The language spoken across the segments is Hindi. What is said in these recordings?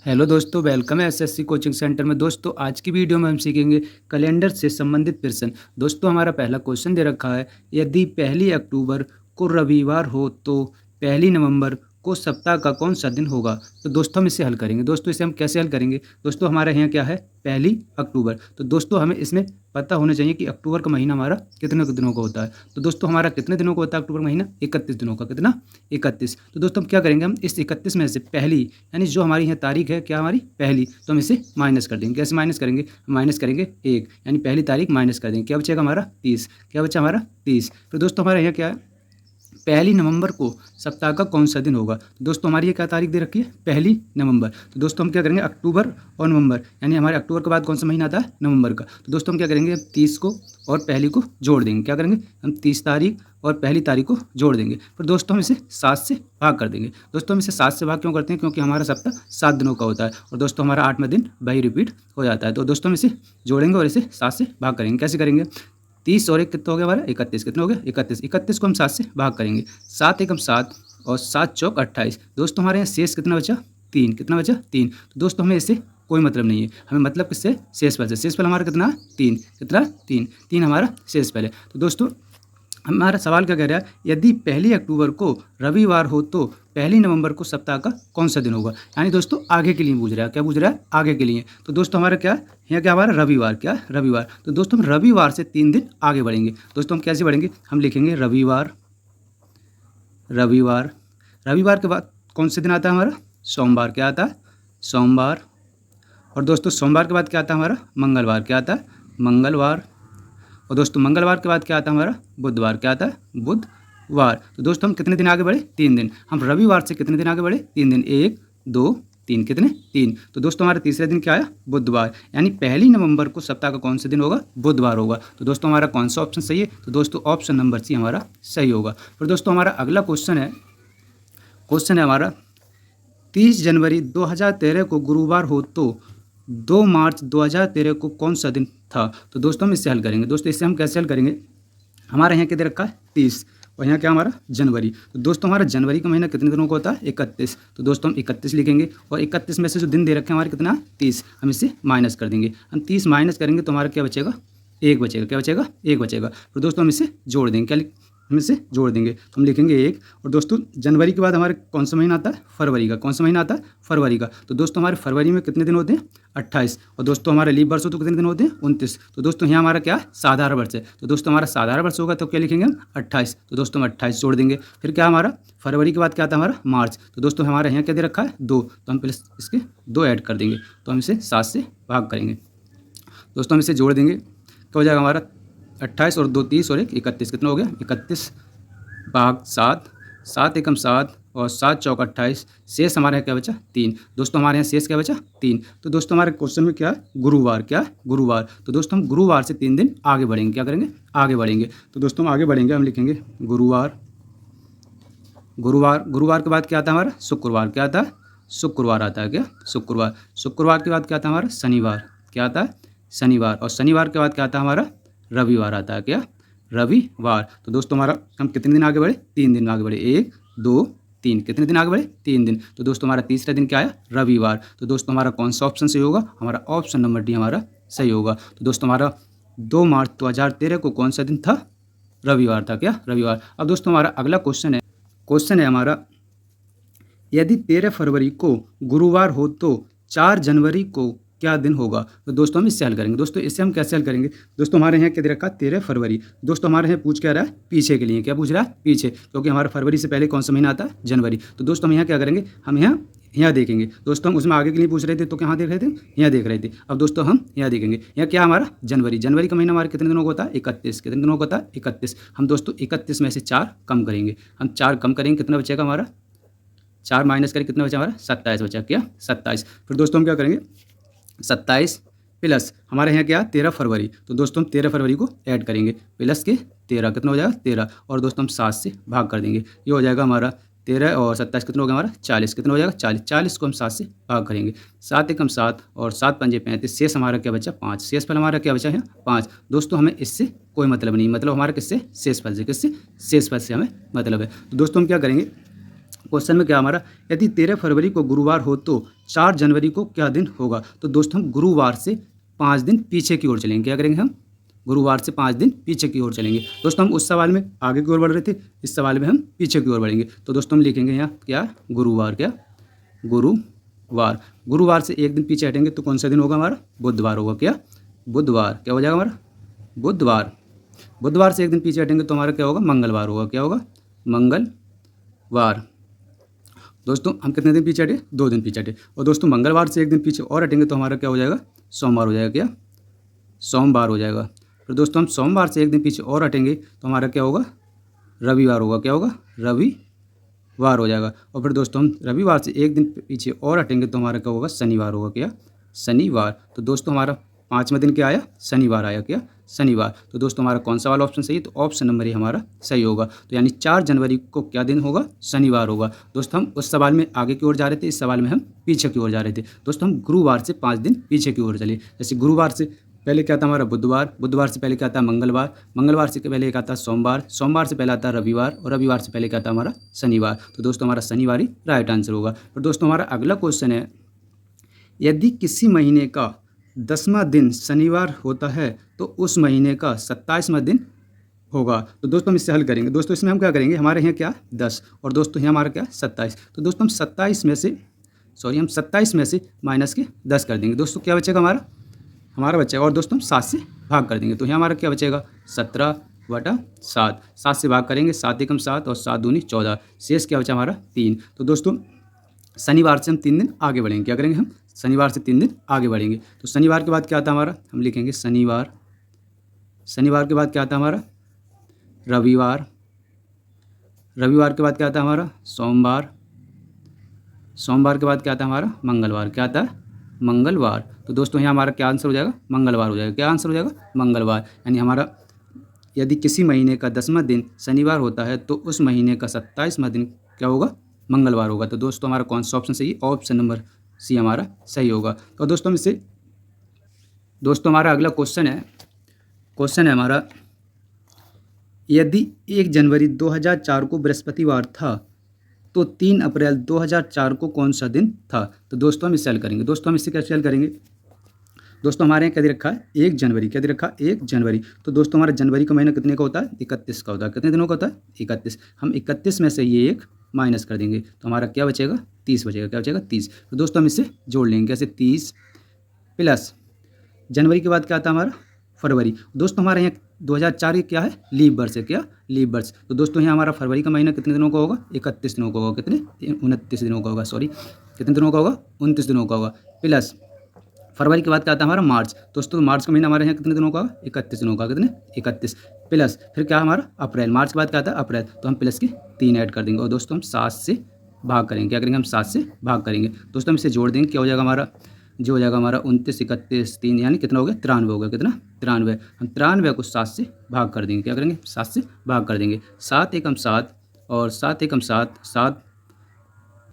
हेलो दोस्तों, वेलकम है एसएससी कोचिंग सेंटर में। दोस्तों आज की वीडियो में हम सीखेंगे कैलेंडर से संबंधित प्रश्न। दोस्तों हमारा पहला क्वेश्चन दे रखा है, यदि 1 अक्टूबर को रविवार हो तो 1 नवंबर को सप्ताह का कौन सा दिन होगा। तो दोस्तों हम इसे हल करेंगे। दोस्तों इसे हम कैसे हल करेंगे। दोस्तों हमारे यहाँ क्या है 1 अक्टूबर। तो दोस्तों हमें इसमें पता होना चाहिए कि अक्टूबर का महीना हमारा कितने दिनों का होता है। तो दोस्तों हमारा कितने दिनों का होता है अक्टूबर महीना, 31 दिनों का। कितना, 31। तो दोस्तों हम क्या करेंगे, हम इस 31 में से पहली यानी जो हमारी यहाँ तारीख है क्या हमारी पहली, तो हम इसे माइनस कर देंगे। कैसे माइनस करेंगे, माइनस करेंगे 1 यानी पहली तारीख माइनस कर देंगे। क्या बचेगा हमारा 30। क्या बचा हमारा 30। फिर दोस्तों हमारे यहाँ क्या है 1 नवंबर को सप्ताह का कौन सा दिन होगा। तो दोस्तों हमारी ये क्या तारीख दे रखी है 1 नवंबर। तो दोस्तों हम क्या करेंगे अक्टूबर और नवंबर यानी हमारे अक्टूबर के बाद कौन सा महीना आता है नवंबर का। तो दोस्तों हम क्या करेंगे 30 को और पहली को जोड़ देंगे। क्या करेंगे हम 30 तारीख और पहली तारीख को जोड़ देंगे। फिर दोस्तों हम इसे 7 से भाग कर देंगे। दोस्तों हम इसे 7 से भाग क्यों करते हैं, क्योंकि हमारा सप्ताह 7 दिनों का होता है और दोस्तों हमारा 8वां दिन वही रिपीट हो जाता है। तो दोस्तों हम इसे जोड़ेंगे और इसे 7 से भाग करेंगे। कैसे करेंगे, 30 और 1 कितना हो गया हमारा 31। कितना हो गया 31। 31 को हम 7 से भाग करेंगे। 7 एकम 7 और 7 चौक 28। दोस्तों हमारे यहाँ शेष कितना बचा 3। कितना बचा 3। तो दोस्तों हमें इससे कोई मतलब नहीं है, हमें मतलब किससे शेषफल से। शेषफल हमारा कितना 3। कितना 3। 3 हमारा शेषफल है। तो दोस्तों हमारा सवाल क्या कह रहा है, यदि 1 अक्टूबर को रविवार हो तो 1 नवंबर को सप्ताह का कौन सा दिन होगा। यानी दोस्तों आगे के लिए पूछ रहा है। क्या पूछ रहा है आगे के लिए। तो दोस्तों हमारा क्या यहाँ क्या हमारा रविवार, क्या रविवार। तो दोस्तों हम रविवार से 3 दिन आगे बढ़ेंगे। दोस्तों हम कैसे बढ़ेंगे, हम लिखेंगे रविवार। रविवार रविवार के बाद कौन से दिन आता है हमारा सोमवार। क्या आता है सोमवार। और दोस्तों सोमवार के बाद क्या आता है हमारा मंगलवार। क्या आता है मंगलवार। और दोस्तों मंगलवार के बाद क्या आता है हमारा बुधवार। क्या आता है बुधवार। तो दोस्तों हम कितने दिन आगे बढ़े 3 दिन। हम रविवार से कितने दिन आगे बढ़े 3 दिन। 1 2 3 कितने 3। तो दोस्तों हमारा तीसरे दिन क्या आया बुधवार। यानी 1 नवंबर को सप्ताह का कौन सा दिन होगा बुधवार होगा। तो दोस्तों हमारा कौन सा ऑप्शन सही है, तो दोस्तों ऑप्शन नंबर सी हमारा सही होगा। फिर दोस्तों हमारा अगला क्वेश्चन है हमारा 30 जनवरी 2013 को गुरुवार हो तो 2 मार्च 2013 को कौन सा दिन था। तो दोस्तों हम इससे हल करेंगे। दोस्तों इससे हम कैसे हल करेंगे, हमारे यहाँ क्या दे रखा है 30 और यहाँ क्या हमारा जनवरी। तो दोस्तों हमारा जनवरी का महीना कितने दिनों का होता है 31। तो दोस्तों हम 31 लिखेंगे और 31 में से जो दिन दे रखे हैं हमारे कितना 30, हम इससे माइनस कर देंगे। हम 30 माइनस करेंगे तो हमारा क्या बचेगा 1 बचेगा। क्या बचेगा 1 बचेगा। फिर दोस्तों हम इसे जोड़ देंगे। क्या हम इसे जोड़ देंगे तो हम लिखेंगे 1। और दोस्तों जनवरी के बाद हमारे कौन सा महीना आता है फरवरी का। कौन सा महीना आता है फरवरी का। तो दोस्तों हमारे फरवरी में कितने दिन होते हैं 28। और दोस्तों हमारे लीप वर्ष हो तो कितने दिन होते हैं 29। तो दोस्तों यहाँ हमारा क्या साधारण वर्ष है। तो दोस्तों हमारा साधारण वर्ष होगा तो क्या लिखेंगे हम 28। तो दोस्तों हम 28 जोड़ देंगे। फिर क्या हमारा फरवरी के बाद क्या आता है हमारा मार्च। तो दोस्तों हमारे यहाँ क्या दे रखा है 2। तो हम पहले इसके 2 ऐड कर देंगे। तो हम इसे 7 से भाग करेंगे। दोस्तों हम इसे जोड़ देंगे तो हो जाएगा हमारा 28 और 2 30 और 1 31। कितना हो गया 31 भाग 7। 7 एकम 7 और 7 चौक 28। शेष हमारे यहाँ क्या बचा 3। दोस्तों हमारे यहाँ शेष क्या बचा 3। तो दोस्तों हमारे क्वेश्चन में क्या है गुरुवार। क्या गुरुवार। तो दोस्तों हम गुरुवार से 3 दिन आगे बढ़ेंगे। क्या करेंगे आगे बढ़ेंगे। तो दोस्तों हम आगे बढ़ेंगे, हम लिखेंगे गुरुवार। गुरुवार के बाद क्या आता है हमारा शुक्रवार। क्या आता है शुक्रवार आता है। क्या शुक्रवार। शुक्रवार के बाद क्या आता है हमारा शनिवार। क्या आता है शनिवार। और शनिवार के बाद क्या आता है हमारा रविवार आता है। क्या रविवार। तो दोस्तों हमारा हम कितने दिन आगे बढ़े 3 दिन आगे बढ़े। 1 2 3 कितने दिन आगे बढ़े 3 दिन। तो दोस्तों हमारा तीसरा दिन क्या आया रविवार। तो दोस्तों हमारा कौन सा ऑप्शन सही होगा, हमारा ऑप्शन नंबर डी हमारा सही होगा। तो दोस्तों हमारा 2 मार्च 2013 को कौन सा दिन था रविवार था। क्या रविवार। अब दोस्तों हमारा अगला क्वेश्चन है हमारा, यदि 13 फरवरी को गुरुवार हो तो 4 जनवरी को क्या दिन होगा। तो दोस्तों हम इससे हल करेंगे। दोस्तों इससे हम कैसे हल करेंगे, दोस्तों हमारे यहाँ क्या दे रखा 13 फरवरी। दोस्तों हमारे यहाँ पूछ क्या रहा है पीछे के लिए। क्या पूछ रहा है पीछे, क्योंकि हमारा फरवरी से पहले कौन सा महीना आता है जनवरी। तो दोस्तों हम यहाँ क्या करेंगे, हम यहाँ देखेंगे। दोस्तों हम उसमें आगे के लिए पूछ रहे थे तो कहाँ देख रहे थे यहाँ देख रहे थे। अब दोस्तों हम यहाँ देखेंगे, यहाँ क्या हमारा जनवरी का महीना हमारे कितने दिनों का होता है 31। कितने दिनों का होता है 31। हम दोस्तों 31 में से 4 कम करेंगे। हम 4 कम करेंगे कितना बचेगा हमारा 4 माइनस करें कितना बचा हमारा 27 बचा। क्या 27। फिर दोस्तों हम क्या करेंगे 27 प्लस हमारे यहाँ क्या 13 फरवरी। तो दोस्तों हम 13 फरवरी को ऐड करेंगे प्लस के 13 कितना हो जाएगा 13। और दोस्तों हम 7 से भाग कर देंगे। ये हो जाएगा हमारा 13 और 27 कितना हो गया हमारा 40। कितना हो जाएगा 40। 40 को हम 7 से भाग करेंगे। 7 एकम 7 और 7 पंजे 35। शेष हमारा क्या बचा 5। शेष फल हमारा क्या बचा है 5। दोस्तों हमें इससे कोई मतलब नहीं, मतलब हमारा किससे शेष फल से, किससे शेष फल से हमें मतलब है। तो दोस्तों हम क्या करेंगे क्वेश्चन में क्या हमारा, यदि 13 फरवरी को गुरुवार हो तो 4 जनवरी को क्या दिन होगा। तो दोस्तों हम गुरुवार से 5 दिन पीछे की ओर चलेंगे। क्या करेंगे हम, गुरुवार से 5 दिन पीछे की ओर चलेंगे। दोस्तों हम उस सवाल में आगे की ओर बढ़ रहे थे, इस सवाल में हम पीछे की ओर बढ़ेंगे। तो दोस्तों हम लिखेंगे यहाँ क्या, गुरुवार, क्या गुरुवार। गुरुवार से एक दिन पीछे हटेंगे तो कौन सा दिन होगा हमारा, बुधवार होगा। क्या, बुधवार। क्या हो जाएगा हमारा, बुधवार। बुधवार से एक दिन पीछे हटेंगे तो हमारा क्या होगा, मंगलवार होगा। क्या होगा, मंगलवार। दोस्तों हम कितने दिन पीछे हटे, 2 दिन पीछे हटे। और दोस्तों मंगलवार से एक दिन पीछे और हटेंगे तो हमारा क्या हो जाएगा, सोमवार हो जाएगा। क्या, सोमवार हो जाएगा। फिर दोस्तों हम सोमवार से एक दिन पीछे और हटेंगे तो हमारा क्या होगा, रविवार होगा। क्या होगा, रविवार हो जाएगा। और फिर दोस्तों हम रविवार से एक दिन पीछे और हटेंगे तो हमारा क्या होगा, शनिवार होगा। क्या, शनिवार। तो दोस्तों हमारा 5वां दिन क्या आया, शनिवार आया। क्या, शनिवार। तो दोस्तों हमारा कौन सा वाला ऑप्शन सही है, तो ऑप्शन नंबर ही हमारा सही होगा। तो यानी 4 जनवरी को क्या दिन होगा, शनिवार होगा। दोस्तों हम उस सवाल में आगे की ओर जा रहे थे, इस सवाल में हम पीछे की ओर जा रहे थे। दोस्तों हम गुरुवार से 5 दिन पीछे की ओर चले। जैसे गुरुवार से पहले क्या था हमारा, बुधवार। बुधवार से पहले क्या था, मंगलवार। मंगलवार से पहले क्या था, सोमवार। सोमवार से पहले आता रविवार, और रविवार से पहले क्या था हमारा, शनिवार। तो दोस्तों हमारा शनिवार ही राइट आंसर होगा। फिर दोस्तों हमारा अगला क्वेश्चन है, यदि किसी महीने का 10वां दिन शनिवार होता है तो उस महीने का 27वां दिन होगा। तो दोस्तों हम इससे हल करेंगे। दोस्तों इसमें हम क्या करेंगे, हमारे यहाँ क्या 10 और दोस्तों यहाँ हमारा क्या 27। तो दोस्तों हम 27 में से माइनस के 10 कर देंगे। दोस्तों क्या बचेगा हमारा बचेगा, और दोस्तों हम 7 से भाग कर देंगे। तो यहाँ हमारा क्या बचेगा, 17/7। 7 से भाग करेंगे, 7 एकम 7 और 7 दूनी 14। शेष क्या बचा हमारा 3। तो दोस्तों शनिवार से हम 3 दिन आगे बढ़ेंगे। क्या करेंगे हम, शनिवार से 3 दिन आगे बढ़ेंगे। तो शनिवार के बाद क्या आता हमारा, हम लिखेंगे शनिवार। शनिवार के बाद क्या आता हमारा, रविवार। रविवार के बाद क्या आता है हमारा, सोमवार। सोमवार के बाद क्या आता है हमारा, मंगलवार। क्या आता है, मंगलवार। तो दोस्तों यहाँ हमारा क्या आंसर हो जाएगा, मंगलवार हो जाएगा। क्या आंसर हो जाएगा, मंगलवार। यानी हमारा यदि किसी महीने का 10वां दिन शनिवार होता है तो उस महीने का 27वां दिन क्या होगा, मंगलवार होगा। तो दोस्तों हमारा कौन सा ऑप्शन सही है, ऑप्शन नंबर सी हमारा सही होगा। तो दोस्तों इससे दोस्तों हमारा अगला क्वेश्चन है हमारा, यदि 1 जनवरी 2004 को बृहस्पतिवार था तो 3 अप्रैल 2004 को कौन सा दिन था। तो दोस्तों हम इससे हल करेंगे। दोस्तों हम इससे कैसे हल करेंगे, दोस्तों हमारे यहाँ क्या दे रखा है, 1 जनवरी। क्या दे रखा है, 1 जनवरी। तो दोस्तों हमारा जनवरी का महीना कितने का होता है, 31 का होता है। कितने दिनों का होता है, 31। हम 31 में से ये 1 माइनस कर देंगे तो हमारा क्या बचेगा, 30 बचेगा। क्या बचेगा, 30। तो दोस्तों हम इसे जोड़ लेंगे कैसे, 30 प्लस जनवरी के बाद क्या आता है हमारा, फरवरी। दोस्तों हमारे यहाँ 2004 ये क्या है, लीप वर्ष है। क्या, लीप वर्ष। तो दोस्तों यहाँ हमारा फरवरी का महीना कितने दिनों का होगा, 31 दिनों का होगा। कितने, 29 दिनों का होगा। सॉरी, कितने दिनों का होगा, 29 दिनों का होगा। प्लस फरवरी के बाद क्या आता है हमारा, मार्च। दोस्तों मार्च का महीना हमारे यहाँ कितने दिनों का होगा, 31 दिनों का। कितने, 31 प्लस फिर क्या हमारा अप्रैल। मार्च के बाद क्या आता है, अप्रैल। तो हम प्लस के 3 ऐड कर देंगे और दोस्तों हम 7 से भाग करेंगे। क्या करेंगे, हम 7 से भाग करेंगे। दोस्तों हम इसे जोड़ देंगे, क्या हो जाएगा हमारा, जो हो जाएगा हमारा 29, 31, 3 यानी कितना हो गया, 93 हो गया। कितना, 93। हम 93 को 7 से भाग कर देंगे। क्या करेंगे, 7 से भाग कर देंगे। 7 एकम 7 और 7 एकम 7, 7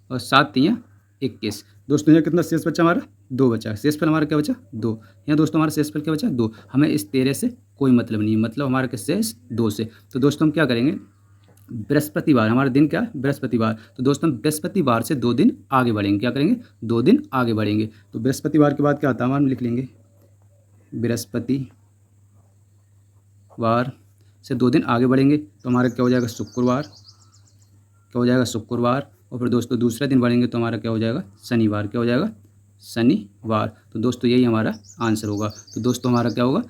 और 7 3 21। दोस्तों यहाँ कितना शेष बचा हमारा, 2 बचा। शेषफल हमारा क्या बचा, 2। यहाँ दोस्तों हमारा शेषफल क्या बचा, 2। हमें इस 13 से कोई मतलब नहीं है, मतलब हमारा किससे, 2 से। तो दोस्तों हम क्या करेंगे, बृहस्पतिवार हमारा दिन क्या है, बृहस्पतिवार। तो दोस्तों हम बृहस्पतिवार से 2 दिन आगे बढ़ेंगे। क्या करेंगे, 2 दिन आगे बढ़ेंगे। तो बृहस्पतिवार के बाद क्या आता है, हम लिख लेंगे बृहस्पतिवार से 2 दिन आगे बढ़ेंगे तो हमारा क्या हो जाएगा, शुक्रवार। क्या हो जाएगा, शुक्रवार। और फिर दोस्तों दूसरा दिन बढ़ेंगे तो हमारा क्या हो जाएगा, शनिवार। क्या हो जाएगा, शनिवार। तो दोस्तों यही हमारा आंसर होगा। तो दोस्तों हमारा क्या होगा,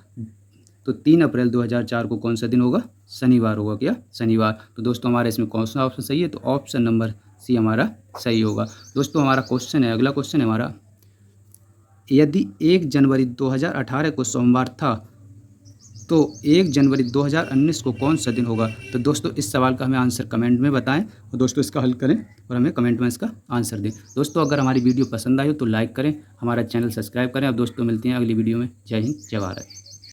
तो 3 अप्रैल 2004 को कौन सा दिन होगा, शनिवार होगा। क्या, शनिवार। तो दोस्तों हमारे इसमें कौन सा ऑप्शन सही है, तो ऑप्शन नंबर सी हमारा सही होगा। दोस्तों हमारा क्वेश्चन है, अगला क्वेश्चन है हमारा, यदि 1 जनवरी 2018 को सोमवार था तो 1 जनवरी 2019 को कौन सा दिन होगा। तो दोस्तों इस सवाल का हमें आंसर कमेंट में बताएं और दोस्तों इसका हल करें और हमें कमेंट में इसका आंसर दें। दोस्तों अगर हमारी वीडियो पसंद आई हो तो लाइक करें, हमारा चैनल सब्सक्राइब करें। अब दोस्तों मिलते हैं अगली वीडियो में। जय हिंद, जय भारत।